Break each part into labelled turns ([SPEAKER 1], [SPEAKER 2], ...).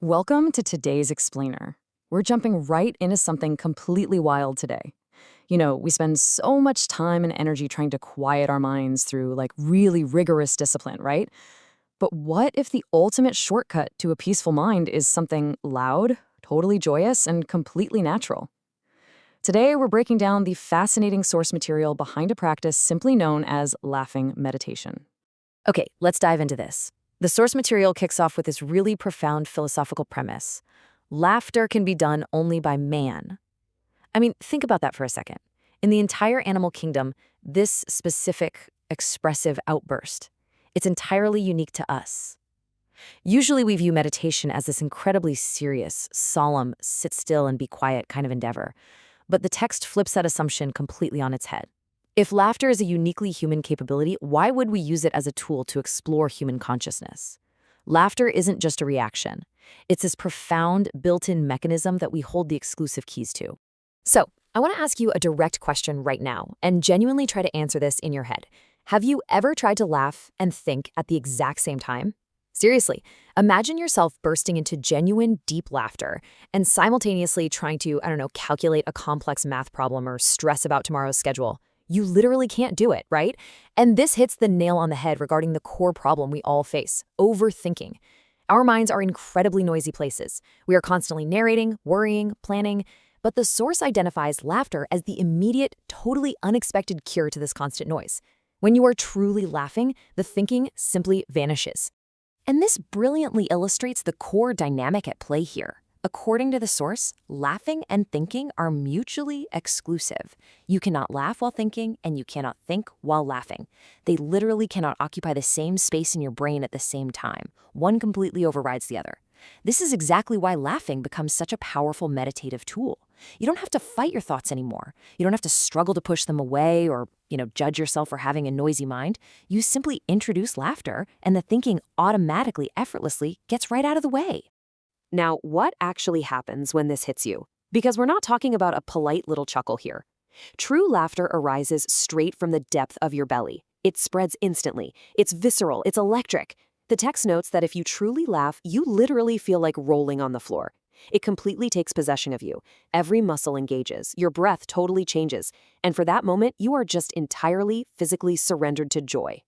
[SPEAKER 1] Welcome to today's Explainer. We're jumping right into something completely wild today. We spend so much time and energy trying to quiet our minds through really rigorous discipline, right? But what if the ultimate shortcut to a peaceful mind is something loud, totally joyous, and completely natural? Today, we're breaking down the fascinating source material behind a practice simply known as laughing meditation.
[SPEAKER 2] Okay, let's dive into this. The source material kicks off with this really profound philosophical premise. Laughter can be done only by man. I mean, think about that for a second. In the entire animal kingdom, this specific, expressive outburst, it's entirely unique to us. Usually we view meditation as this incredibly serious, solemn, sit still and be quiet kind of endeavor. But the text flips that assumption completely on its head. If laughter is a uniquely human capability, why would we use it as a tool to explore human consciousness? Laughter isn't just a reaction. It's this profound, built-in mechanism that we hold the exclusive keys to. So, I want to ask you a direct question right now, and genuinely try to answer this in your head. Have you ever tried to laugh and think at the exact same time? Seriously, imagine yourself bursting into genuine, deep laughter and simultaneously trying to, calculate a complex math problem or stress about tomorrow's schedule. You literally can't do it, right? And this hits the nail on the head regarding the core problem we all face: overthinking. Our minds are incredibly noisy places. We are constantly narrating, worrying, planning, but the source identifies laughter as the immediate, totally unexpected cure to this constant noise. When you are truly laughing, the thinking simply vanishes. And this brilliantly illustrates the core dynamic at play here. According to the source, laughing and thinking are mutually exclusive. You cannot laugh while thinking, and you cannot think while laughing. They literally cannot occupy the same space in your brain at the same time. One completely overrides the other. This is exactly why laughing becomes such a powerful meditative tool. You don't have to fight your thoughts anymore. You don't have to struggle to push them away or, judge yourself for having a noisy mind. You simply introduce laughter, and the thinking automatically, effortlessly gets right out of the way. Now, what actually happens when this hits you? Because we're not talking about a polite little chuckle here. True laughter arises straight from the depth of your belly. It spreads instantly. It's visceral. It's electric. The text notes that if you truly laugh, you literally feel like rolling on the floor. It completely takes possession of you. Every muscle engages. Your breath totally changes. And for that moment, you are just entirely physically surrendered to joy.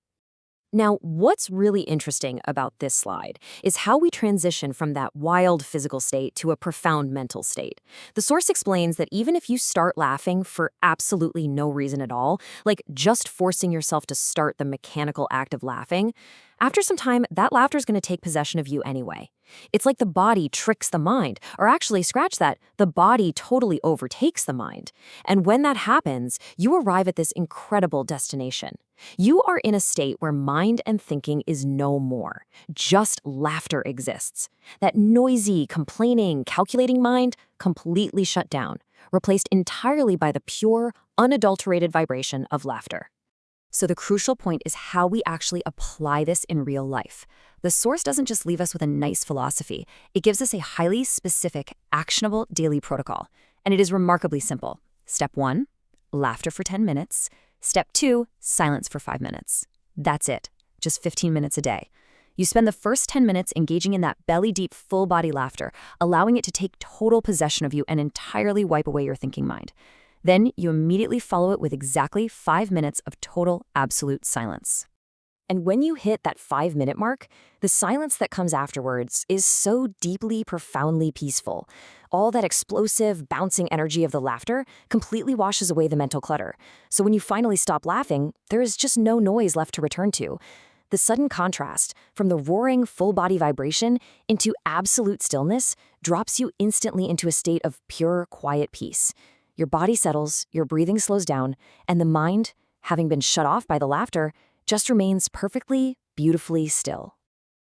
[SPEAKER 2] Now, what's really interesting about this slide is how we transition from that wild physical state to a profound mental state. The source explains that even if you start laughing for absolutely no reason at all, like just forcing yourself to start the mechanical act of laughing, after some time, that laughter is going to take possession of you anyway. It's like the body tricks the mind, or actually, scratch that, the body totally overtakes the mind. And when that happens, you arrive at this incredible destination. You are in a state where mind and thinking is no more. Just laughter exists. That noisy, complaining, calculating mind completely shut down, replaced entirely by the pure, unadulterated vibration of laughter. So the crucial point is how we actually apply this in real life. The source doesn't just leave us with a nice philosophy. It gives us a highly specific, actionable daily protocol. And it is remarkably simple. Step 1, laughter for 10 minutes. Step 2, silence for 5 minutes. That's it. Just 15 minutes a day. You spend the first 10 minutes engaging in that belly-deep, full-body laughter, allowing it to take total possession of you and entirely wipe away your thinking mind. Then you immediately follow it with exactly 5 minutes of total, absolute silence. And when you hit that 5-minute mark, the silence that comes afterwards is so deeply, profoundly peaceful. All that explosive, bouncing energy of the laughter completely washes away the mental clutter. So when you finally stop laughing, there is just no noise left to return to. The sudden contrast from the roaring, full-body vibration into absolute stillness drops you instantly into a state of pure, quiet peace. Your body settles, your breathing slows down, and the mind, having been shut off by the laughter, just remains perfectly, beautifully still.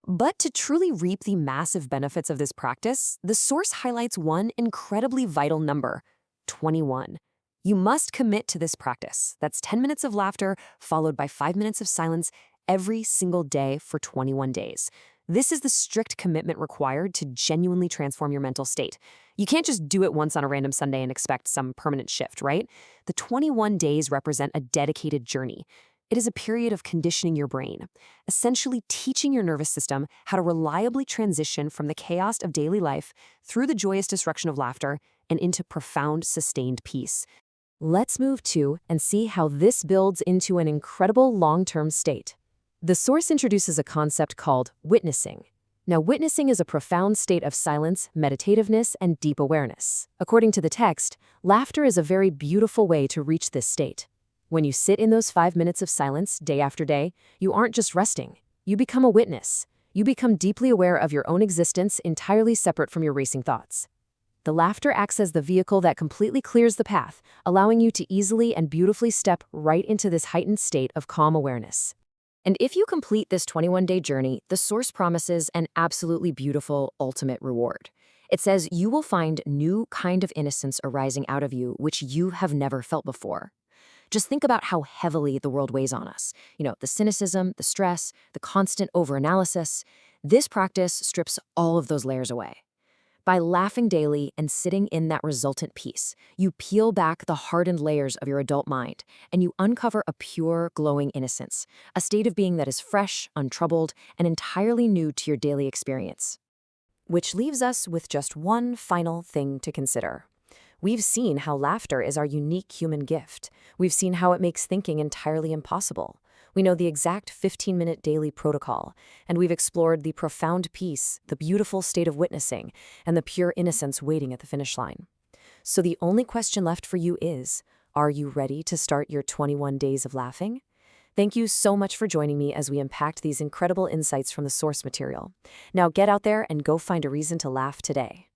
[SPEAKER 2] But to truly reap the massive benefits of this practice, the source highlights one incredibly vital number: 21. You must commit to this practice. That's 10 minutes of laughter followed by 5 minutes of silence every single day for 21 days. This is the strict commitment required to genuinely transform your mental state. You can't just do it once on a random Sunday and expect some permanent shift, right? The 21 days represent a dedicated journey.
[SPEAKER 3] It is a period of conditioning your brain, essentially teaching your nervous system how to reliably transition from the chaos of daily life through the joyous disruption of laughter and into profound, sustained peace.
[SPEAKER 2] Let's move to and see how this builds into an incredible long-term state. The source introduces a concept called witnessing. Now, witnessing is a profound state of silence, meditativeness, and deep awareness. According to the text, laughter is a very beautiful way to reach this state. When you sit in those 5 minutes of silence day after day, you aren't just resting. You become a witness. You become deeply aware of your own existence, entirely separate from your racing thoughts. The laughter acts as the vehicle that completely clears the path, allowing you to easily and beautifully step right into this heightened state of calm awareness. And if you complete this 21-day journey, the source promises an absolutely beautiful ultimate reward. It says you will find new kind of innocence arising out of you which you have never felt before. Just think about how heavily the world weighs on us. The cynicism, the stress, the constant overanalysis. This practice strips all of those layers away. By laughing daily and sitting in that resultant peace, you peel back the hardened layers of your adult mind, and you uncover a pure, glowing innocence, a state of being that is fresh, untroubled, and entirely new to your daily experience. Which leaves us with just one final thing to consider. We've seen how laughter is our unique human gift. We've seen how it makes thinking entirely impossible. We know the exact 15-minute daily protocol, and we've explored the profound peace, the beautiful state of witnessing, and the pure innocence waiting at the finish line. So the only question left for you is, are you ready to start your 21 days of laughing? Thank you so much for joining me as we unpacked these incredible insights from the source material. Now get out there and go find a reason to laugh today.